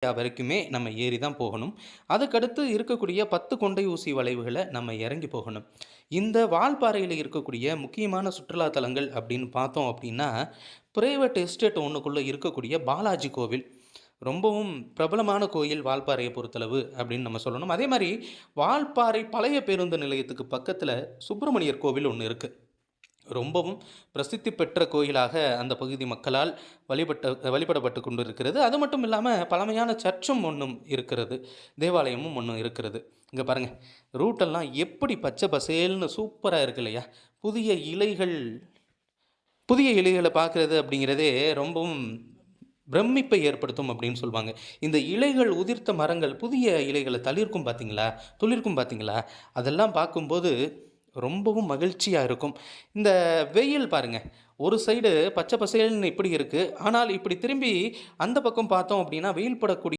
வரைக்குமே நம்ம ஏறி தான் போகணும். அதுக்கடுத்து இருக்கக்கூடிய 10 கொண்டை ஊசி வளைவுகள நம்ம இறங்கி போகணும். இந்த வால்பாறையில இருக்கக்கூடிய முக்கியமான சுற்றுலா தலங்கள் அப்படின்னு பார்த்தோம் அப்படின்னா, பிரைவேட் எஸ்டேட் ஒண்ணுக்குள்ள இருக்கக்கூடிய பாலாஜி கோவில். ரொம்பவும் பிரபலமான கோயில் வால்பாறைய பொறுத்தளவு அப்படின்னு நம்ம சொல்லணும். அதே மாரி வால்பாறை பழைய பேருந்து நிலையத்துக்கு பக்கத்தில சுப்பிரமணியர் கோவில் ஒண்ணு இருக்கு. ரொம்பவும் பிரசித்தி பெற்ற கோயிலாக அந்த பகுதி மக்களால் வழிபடப்பட்டு கொண்டிருக்கிறது. அது மட்டும் இல்லாம பழமையான சர்ச்சும் ஒண்ணும் இருக்கிறது. தேவாலயமும் ஒண்ணும் இருக்கிறது. இங்க பாருங்க, ரூட்டெல்லாம் எப்படி பச்சை பசேல்னு சூப்பரா இருக்கு இல்லையா? புதிய இலைகள் புதிய இலைகள பார்க்குறது அப்படிங்கிறதே ரொம்பவும் பிரமிப்பை ஏற்படுத்தும் அப்படின்னு சொல்வாங்க. இந்த இலைகள் உதிர்த்த மரங்கள் புதிய இலைகள தளிர்க்கும் பார்த்தீங்களா? துளிர்க்கும் பார்த்தீங்களா? அதெல்லாம் பார்க்கும்போது ரொம்பவும் மகிழ்ச்சியா இருக்கும். இந்த வெயில் பாருங்க, ஒரு சைடு பச்சை பசேல்னு இப்படி இருக்கு. ஆனால் இப்படி திரும்பி அந்த பக்கம் பார்த்தோம் அப்படின்னா, வெயில் படக்கூடிய